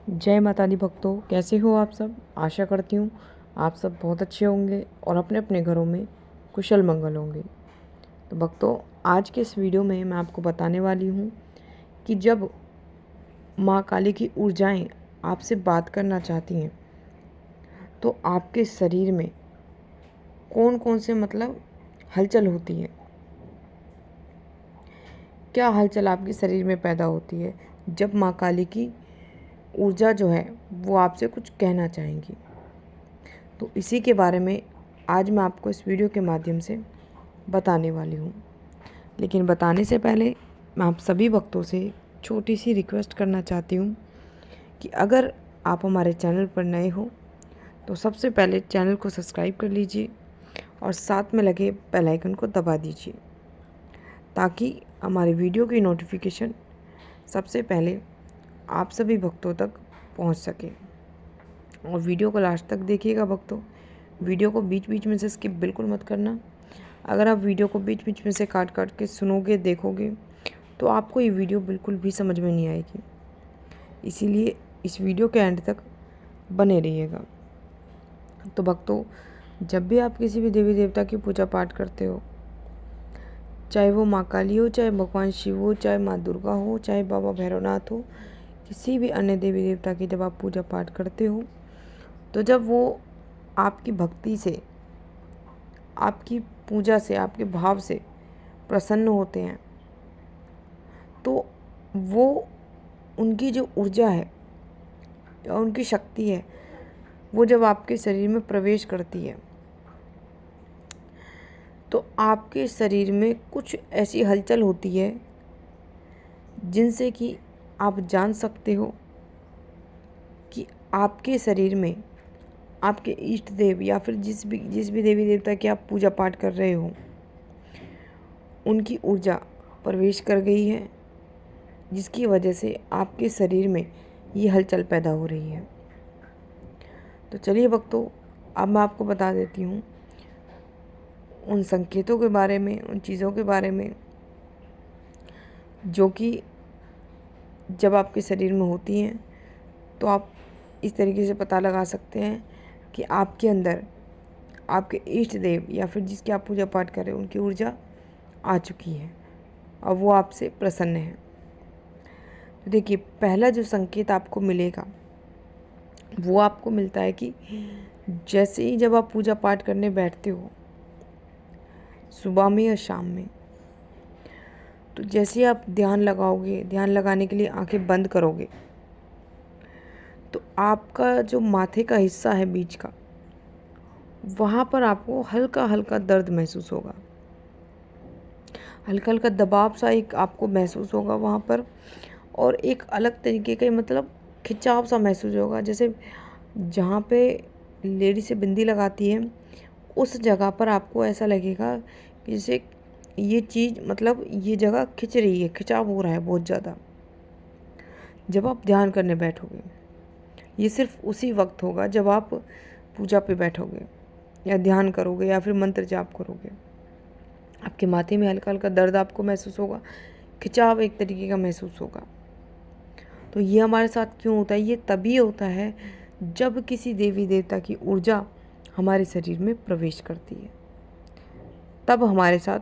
जय माता दी भक्तों, कैसे हो आप सब। आशा करती हूँ आप सब बहुत अच्छे होंगे और अपने अपने घरों में कुशल मंगल होंगे। तो भक्तों, आज के इस वीडियो में मैं आपको बताने वाली हूँ कि जब माँ काली की ऊर्जाएं आपसे बात करना चाहती हैं तो आपके शरीर में कौन कौन से हलचल होती है। क्या हलचल आपके शरीर में पैदा होती है जब माँ काली की ऊर्जा जो है वो आपसे कुछ कहना चाहेंगी। तो इसी के बारे में आज मैं आपको इस वीडियो के माध्यम से बताने वाली हूँ। लेकिन बताने से पहले मैं आप सभी भक्तों से छोटी सी रिक्वेस्ट करना चाहती हूँ कि अगर आप हमारे चैनल पर नए हो तो सबसे पहले चैनल को सब्सक्राइब कर लीजिए और साथ में लगे बेल आइकन को दबा दीजिए ताकि हमारे वीडियो की नोटिफिकेशन सबसे पहले आप सभी भक्तों तक पहुंच सके। और वीडियो को लास्ट तक देखिएगा भक्तों, वीडियो को बीच बीच में से स्किप बिल्कुल मत करना। अगर आप वीडियो को बीच बीच में से काट काट के सुनोगे देखोगे तो आपको ये वीडियो बिल्कुल भी समझ में नहीं आएगी। इसीलिए इस वीडियो के एंड तक बने रहिएगा। तो भक्तों, जब भी आप किसी भी देवी देवता की पूजा पाठ करते हो, चाहे वो माँ काली हो, चाहे भगवान शिव हो, चाहे माँ दुर्गा हो, चाहे बाबा भैरवनाथ हो, किसी भी अन्य देवी देवता की जब आप पूजा पाठ करते हो तो जब वो आपकी भक्ति से, आपकी पूजा से, आपके भाव से प्रसन्न होते हैं तो वो उनकी जो ऊर्जा है या उनकी शक्ति है वो जब आपके शरीर में प्रवेश करती है तो आपके शरीर में कुछ ऐसी हलचल होती है जिनसे कि आप जान सकते हो कि आपके शरीर में आपके इष्ट देव या फिर जिस भी देवी देवता की आप पूजा पाठ कर रहे हो उनकी ऊर्जा प्रवेश कर गई है, जिसकी वजह से आपके शरीर में ये हलचल पैदा हो रही है। तो चलिए भक्तों, अब मैं आपको बता देती हूँ उन संकेतों के बारे में, उन चीज़ों के बारे में जो कि जब आपके शरीर में होती हैं तो आप इस तरीके से पता लगा सकते हैं कि आपके अंदर आपके इष्ट देव या फिर जिसकी आप पूजा पाठ कर रहे हो उनकी ऊर्जा आ चुकी है और वो आपसे प्रसन्न है। तो देखिए, पहला जो संकेत आपको मिलेगा वो आपको मिलता है कि जैसे ही जब आप पूजा पाठ करने बैठते हो, सुबह में या शाम में, तो जैसे ही आप ध्यान लगाओगे, ध्यान लगाने के लिए आंखें बंद करोगे तो आपका जो माथे का हिस्सा है बीच का, वहाँ पर आपको हल्का हल्का दर्द महसूस होगा, हल्का हल्का दबाव सा एक आपको महसूस होगा वहाँ पर। और एक अलग तरीके का खिंचाव सा महसूस होगा, जैसे जहाँ पे लेडी से बिंदी लगाती है उस जगह पर आपको ऐसा लगेगा कि जैसे ये चीज़ ये जगह खिंच रही है, खिंचाव हो रहा है बहुत ज़्यादा। जब आप ध्यान करने बैठोगे, ये सिर्फ उसी वक्त होगा जब आप पूजा पे बैठोगे या ध्यान करोगे या फिर मंत्र जाप करोगे, आपके माथे में हल्का हल्का दर्द आपको महसूस होगा, खिंचाव एक तरीके का महसूस होगा। तो ये हमारे साथ क्यों होता है? ये तभी होता है जब किसी देवी देवता की ऊर्जा हमारे शरीर में प्रवेश करती है, तब हमारे साथ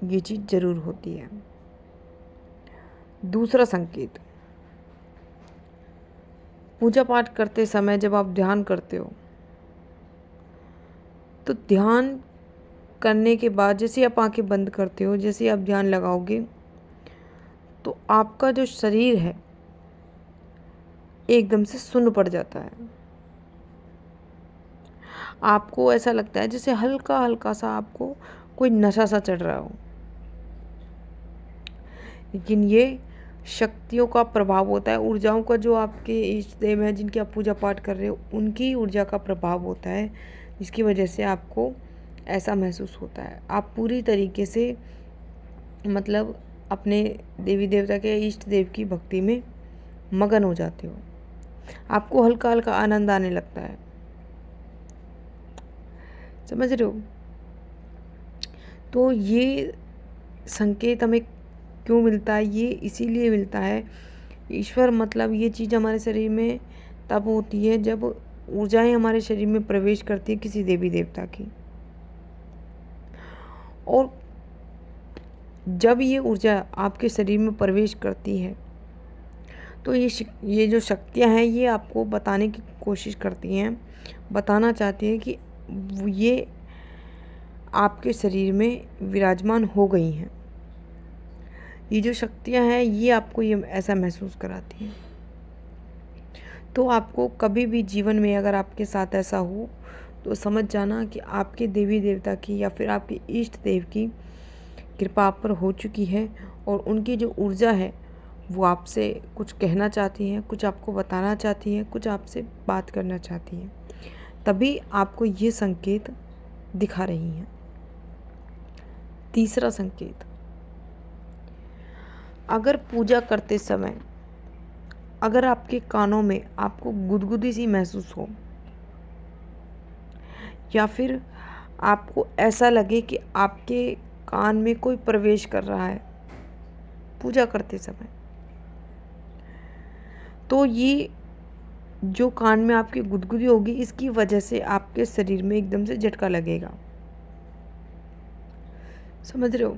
ये चीज़ ज़रूर होती है। दूसरा संकेत, पूजा पाठ करते समय जब आप ध्यान करते हो तो ध्यान करने के बाद जैसे आप आंखें बंद करते हो, जैसे आप ध्यान लगाओगे तो आपका जो शरीर है एकदम से सुन्न पड़ जाता है। आपको ऐसा लगता है जैसे हल्का हल्का सा आपको कोई नशा सा चढ़ रहा हो। लेकिन ये शक्तियों का प्रभाव होता है, ऊर्जाओं का, जो आपके इष्ट देव हैं जिनकी आप पूजा पाठ कर रहे हो उनकी ऊर्जा का प्रभाव होता है, जिसकी वजह से आपको ऐसा महसूस होता है। आप पूरी तरीके से अपने देवी देवता के इष्ट देव की भक्ति में मगन हो जाते हो, आपको हल्का हल्का आनंद आने लगता है। समझ रहे हो? तो ये संकेत हमें क्यों मिलता है? ये इसीलिए मिलता है, ईश्वर ये चीज़ हमारे शरीर में तब होती है जब ऊर्जाएं हमारे शरीर में प्रवेश करती है किसी देवी देवता की। और जब ये ऊर्जा आपके शरीर में प्रवेश करती है तो ये जो शक्तियाँ हैं ये आपको बताने की कोशिश करती हैं, बताना चाहती हैं कि ये आपके शरीर में विराजमान हो गई हैं। ये जो शक्तियाँ हैं ये आपको ये ऐसा महसूस कराती हैं। तो आपको कभी भी जीवन में अगर आपके साथ ऐसा हो तो समझ जाना कि आपके देवी देवता की या फिर आपके इष्ट देव की कृपा आप पर हो चुकी है और उनकी जो ऊर्जा है वो आपसे कुछ कहना चाहती हैं, कुछ आपको बताना चाहती हैं, कुछ आपसे बात करना चाहती हैं, तभी आपको ये संकेत दिखा रही हैं। तीसरा संकेत, अगर पूजा करते समय अगर आपके कानों में आपको गुदगुदी सी महसूस हो या फिर आपको ऐसा लगे कि आपके कान में कोई प्रवेश कर रहा है पूजा करते समय, तो ये जो कान में आपकी गुदगुदी होगी इसकी वजह से आपके शरीर में एकदम से झटका लगेगा। समझ रहे हो?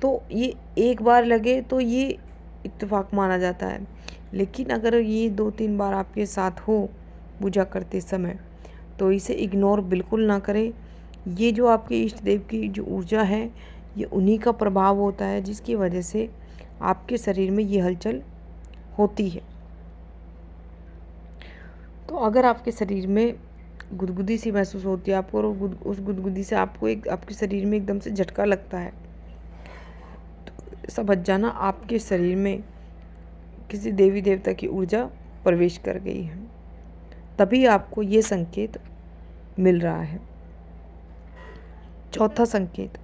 तो ये एक बार लगे तो ये इत्तेफाक माना जाता है, लेकिन अगर ये 2-3 बार आपके साथ हो पूजा करते समय तो इसे इग्नोर बिल्कुल ना करें। ये जो आपके इष्ट देव की जो ऊर्जा है ये उन्हीं का प्रभाव होता है जिसकी वजह से आपके शरीर में ये हलचल होती है। तो अगर आपके शरीर में गुदगुदी सी महसूस होती है आपको और उस गुदगुदी से आपको आपके शरीर में एकदम से झटका लगता है तो समझ जाना आपके शरीर में किसी देवी देवता की ऊर्जा प्रवेश कर गई है, तभी आपको ये संकेत मिल रहा है। चौथा संकेत,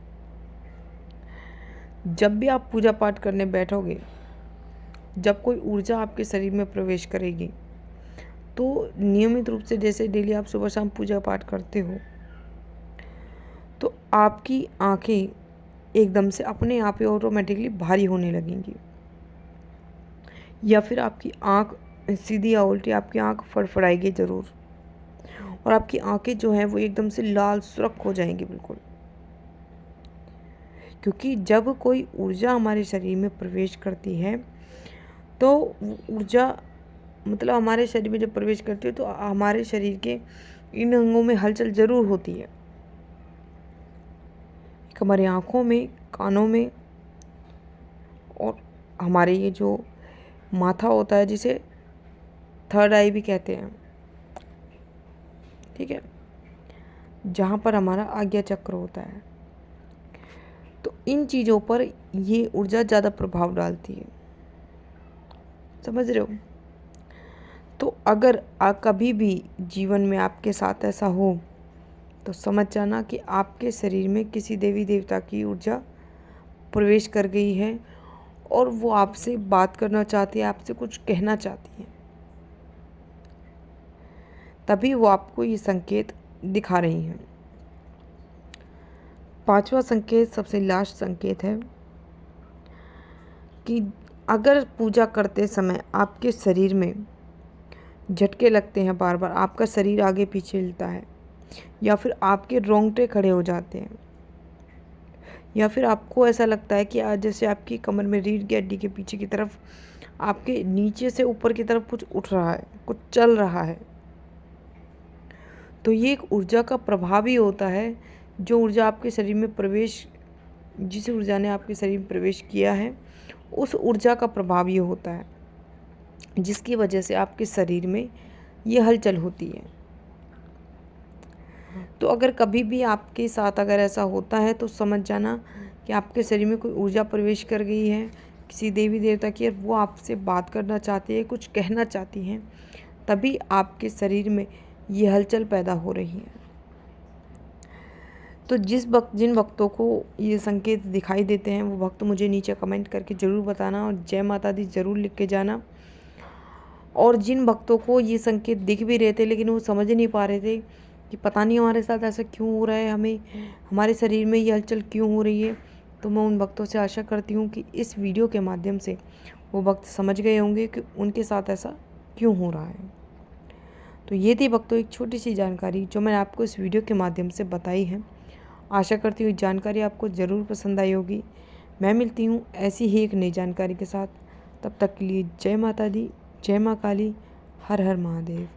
जब भी आप पूजा पाठ करने बैठोगे, जब कोई ऊर्जा आपके शरीर में प्रवेश करेगी तो नियमित रूप से जैसे डेली आप सुबह शाम पूजा पाठ करते हो तो आपकी आंखें एकदम से अपने आप ही ऑटोमेटिकली भारी होने लगेंगी या फिर आपकी आंख सीधी या उल्टी आपकी आंख फड़फड़ाएगी ज़रूर और आपकी आंखें जो हैं वो एकदम से लाल सुर्ख हो जाएंगी बिल्कुल, क्योंकि जब कोई ऊर्जा हमारे शरीर में प्रवेश करती है तो ऊर्जा मतलब हमारे शरीर में जब प्रवेश करती है तो हमारे शरीर के इन अंगों में हलचल ज़रूर होती है, हमारी आँखों में, कानों में और हमारे ये जो माथा होता है जिसे थर्ड आई भी कहते हैं, ठीक है, जहाँ पर हमारा आज्ञा चक्र होता है, तो इन चीज़ों पर ये ऊर्जा ज़्यादा प्रभाव डालती है। समझ रहे हो? तो अगर कभी भी जीवन में आपके साथ ऐसा हो तो समझ जाना कि आपके शरीर में किसी देवी देवता की ऊर्जा प्रवेश कर गई है और वो आपसे बात करना चाहती है, आपसे कुछ कहना चाहती है, तभी वो आपको ये संकेत दिखा रही हैं। पांचवा संकेत, सबसे लास्ट संकेत है कि अगर पूजा करते समय आपके शरीर में झटके लगते हैं, बार बार आपका शरीर आगे पीछे हिलता है या फिर आपके रोंगटे खड़े हो जाते हैं या फिर आपको ऐसा लगता है कि आज जैसे आपकी कमर में रीढ़ की हड्डी के पीछे की तरफ आपके नीचे से ऊपर की तरफ कुछ उठ रहा है, कुछ चल रहा है, तो ये एक ऊर्जा का प्रभाव ही होता है। जो ऊर्जा आपके शरीर में प्रवेश, जिस ऊर्जा ने आपके शरीर में प्रवेश किया है उस ऊर्जा का प्रभाव ये होता है जिसकी वजह से आपके शरीर में ये हलचल होती है। तो अगर कभी भी आपके साथ अगर ऐसा होता है तो समझ जाना कि आपके शरीर में कोई ऊर्जा प्रवेश कर गई है किसी देवी देवता की और वो आपसे बात करना चाहती है, कुछ कहना चाहती हैं, तभी आपके शरीर में ये हलचल पैदा हो रही है। तो जिन भक्तों को ये संकेत दिखाई देते हैं वो भक्त मुझे नीचे कमेंट करके ज़रूर बताना और जय माता दी ज़रूर लिख के जाना। और जिन भक्तों को ये संकेत दिख भी रहे थे लेकिन वो समझ नहीं पा रहे थे कि पता नहीं हमारे साथ ऐसा क्यों हो रहा है, हमें हमारे शरीर में ये हलचल क्यों हो रही है, तो मैं उन भक्तों से आशा करती हूँ कि इस वीडियो के माध्यम से वो भक्त समझ गए होंगे कि उनके साथ ऐसा क्यों हो रहा है। तो ये थी भक्तों एक छोटी सी जानकारी जो मैंने आपको इस वीडियो के माध्यम से बताई है। आशा करती हूँ जानकारी आपको ज़रूर पसंद आई होगी। मैं मिलती हूँ ऐसी ही एक नई जानकारी के साथ। तब तक के लिए जय माता दी, जय माँ काली, हर हर महादेव।